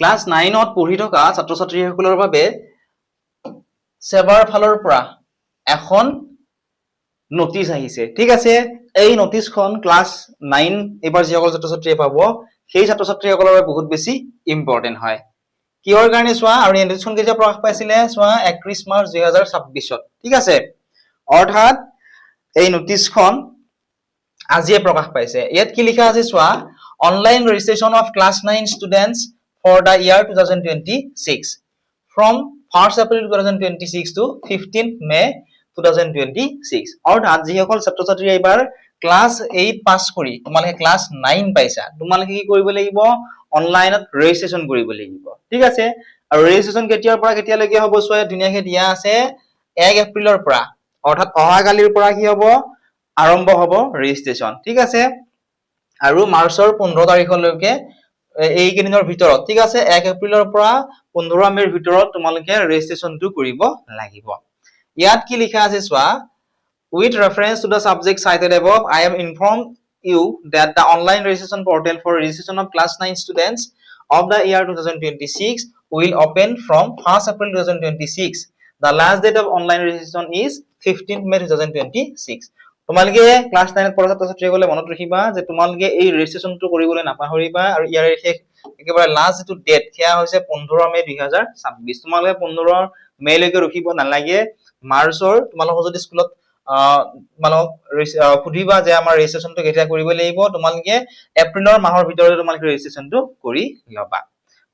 class 9ত পঢ়ি থকা ছাত্ৰ ছাত্ৰীসকলৰ বাবে সেৱাৰ ফালৰ পৰা এখন নোটিশ আহিছে ঠিক আছে এই নোটিশখন ক্লাছ 9 এবাৰ যিসকল ছাত্ৰ ছাত্ৰীয়ে পাব সেই ছাত্ৰ ছাত্ৰীসকলৰ বাবে বহুত বেছি ইম্পৰ্টেন্ট হয় কিহৰ কাৰণে চোৱা আৰু এই নোটিশখন কেতিয়া প্ৰকাশ পাইছিলে চোৱা 31 মাৰ্চ 2026 ঠিক আছে অৰ্থাৎ এই নোটিশখন আজিয়ে প্ৰকাশ পাইছে ইয়াত কি লিখা আছে চোৱা online registration of class 9 students for the year 2026 from 1st April 2026 to 15th May 2026 অৰ্থাৎ যিসকল ছাত্ৰ ছাত্ৰী এবাৰ ক্লাছ 8 পাস কৰি তোমালোকে ক্লাছ 9 পাইছা তোমালোকে কি কৰিব লাগিব অনলাইনত ৰেজিষ্ট্ৰেচন কৰিব লাগিব ঠিক আছে আৰু ৰেজিষ্ট্ৰেচন কেতিয়াৰ পৰা কেতিয়ালৈকে হ'ব চোৱা ধুনীয়াকৈ দিয়া আছে 1 এপ্ৰিলৰ পৰা অৰ্থাৎ অহাকালিৰ পৰা কি হ'ব আৰম্ভ হ'ব ৰেজিষ্ট্ৰেচন ঠিক আছে আৰু মাৰ্চৰ 15 তাৰিখলৈকে এই কেইদিনৰ ভিতৰত ঠিক আছে 1 এপ্ৰিলৰ পৰা 15 মেৰ ভিতৰত তোমালোকে ৰেজিষ্ট্ৰেচনটো কৰিব লাগিব ইয়াত কি লিখা আছে চোৱা with reference to the subject cited above I am informed you that the online registration portal for registration of class 9 students of the year 2026 will open from 1st April 2026 the last date of online registration is 15th May 2026 তোমালোকে class 9 ত পঢ়া ছাত্ৰ ছাত্ৰীসকলে মনত ৰাখিবা যে তোমালোকে এই ৰেজিষ্ট্ৰেচনটো কৰিবলৈ নাপাহৰিবা আৰু ইয়াৰ শেষ একেবাৰে লাষ্ট যেটো ডেট সেয়া হৈছে 15 মে 2026 তোমালোকে 15 মে লৈকে ৰখিব নালাগে মাৰ্চৰ তোমালোক যদি স্কুলত মানক খুদিবা যে আমাৰ ৰেজিষ্ট্ৰেচনটো কেতিয়া কৰিব লাগিব তোমালোকে এপ্ৰিলৰ মাহৰ ভিতৰতে তোমালোকে ৰেজিষ্ট্ৰেচনটো কৰি লবা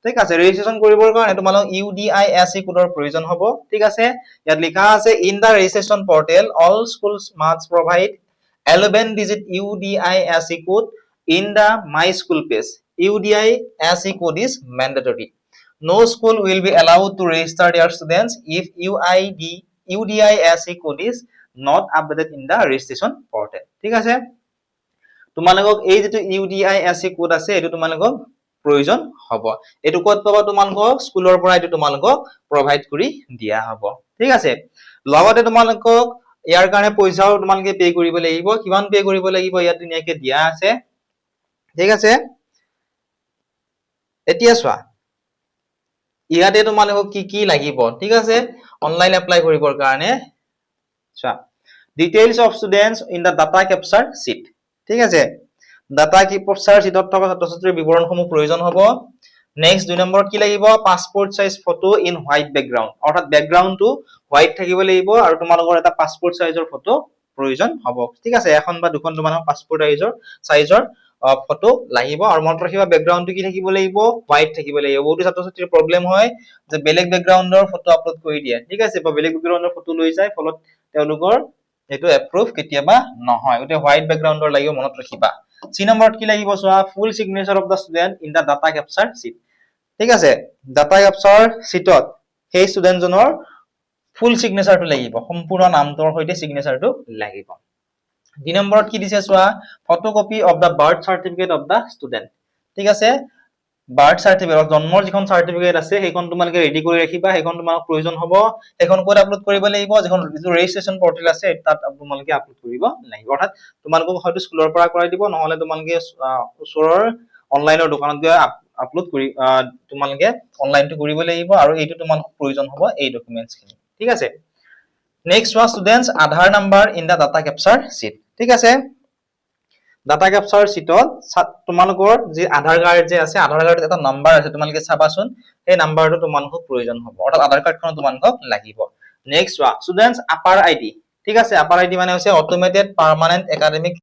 ঠিক আছে ৰেজিষ্ট্ৰেচন কৰিবৰ কাৰণে তোমালোক UDISE কোডৰ প্ৰয়োজন হ'ব ঠিক আছে ইয়াত লিখা আছে in the registration portal all schools must provide 11 digit UDISE code in the my school page UDISE code is mandatory no school will be allowed to register their students if UDISE code is not updated in the registration portal ঠিক আছে তোমালোকক এই যেটো UDISE code আছে এটো তোমালোকক প্ৰয়োজন হ'ব এটো ক'ত পাবা তোমালোকক স্কুলৰ পৰা এটো তোমালোকক প্ৰভাইড কৰি দিয়া হ'ব ঠিক আছে লগতে তোমালোকক ইয়াৰ কাৰণে পইচাও তোমালোকে পে কৰিব লাগিব কিমান পে কৰিব লাগিব ইয়াত ধুনীয়াকৈ দিয়া আছে ঠিক আছে এতিয়া চোৱা ইয়াতে তোমালোকক কি কি লাগিব ঠিক আছে অনলাইন এপ্লাই কৰিবৰ কাৰণে চোৱা details of students in the data capture sheet ঠিক আছে data capture sheetত থকা ছাত্ৰ ছাত্ৰীৰ বিৱৰণসমূহ প্ৰয়োজন হ'ব নেক্সট 2 নম্বৰত কি লাগিব passport size photo in white background অৰ্থাৎ ব্যাকগ্ৰাউণ্ডটো হোৱাইট থাকিব লাগিব আৰু তোমালোকৰ এটা পাসপোৰ্ট সাইজৰ ফটো প্ৰয়োজন হ'ব ঠিক আছে এখন বা দুখন তোমালোকৰ পাসপোৰ্ট সাইজৰ ফটো লাগিব আৰু মনত ৰাখিবা ব্যাকগ্ৰাউণ্ডটো কি থাকিব লাগিব হোৱাইট থাকিব লাগিব বহুতো ছাত্ৰ ছাত্ৰীৰ প্ৰবলেম হয় যে বেলেগ ব্যাকগ্ৰাউণ্ডৰ ফটো আপলোড কৰি দিয়ে ঠিক আছে বা বেলেগ ব্যাকগ্ৰাউণ্ডৰ ফটো লৈ যায় ফলত তেওঁলোকৰ এটো এপ্ৰুভ কেতিয়াবা নহয় ওতে হোৱাইট ব্যাকগ্ৰাউণ্ডৰ লাগিব মনত ৰাখিবা সি নম্বৰত কি লাগিব চোৱা full signature of the student in the data capture sheet ঠিক আছে ডাটা ক্যাপচাৰ শীটত সেই ষ্টুডেন্ট জনৰ ফুল সিগনেচাৰটো লাগিব সম্পূৰ্ণ নামটোৰ সৈতে সিগনেচাৰটো লাগিব 2 নম্বৰত কি দিছে চোৱা photocopy of the birth certificate of the student ঠিক আছে বাৰ্থ সাৰ্টিফিকেট জন্মৰ যিখন সাৰ্টিফিকেট আছে সেইখন তোমালোকে ৰেডি কৰি ৰাখিবা সেইখন তোমাক প্ৰয়োজন হ'ব সেইখন ক'ত আপলোড কৰিব লাগিব যিখন ৰেজিষ্ট্ৰেচন পৰ্টেল আছে তাত তোমালোকে আপলোড কৰিব লাগিব অৰ্থাৎ তোমালোকক হয়তো স্কুলৰ পৰা কৰাই দিব নহলে তোমালোকে ওচৰৰ অনলাইনৰ দোকানত গৈ আপলোড কৰি তোমালোকে অনলাইনটো কৰিব লাগিব আৰু এইটো তোমালোক প্ৰয়োজন হ'ব এই ডকুমেন্টছ খিনি ঠিক আছে next one students Aadhaar number in the data capture sheet ঠিক আছে ডাটা ক্যাপচাৰ শীটত তোমালোকৰ যে আধাৰ কাৰ্ড যে আছে আধাৰ কাৰ্ডত এটা নাম্বাৰ আছে তোমালোকে চাবাচোন এই নাম্বাৰটো তোমালোকক প্ৰয়োজন হ'ব অৰ্থাৎ আধাৰ কাৰ্ডখন তোমালোকক লাগিব next one students upper ID ঠিক আছে আপাৰ আইডি মানে হৈছে অটোমেটেড পাৰ্মানেন্ট একাডেমিক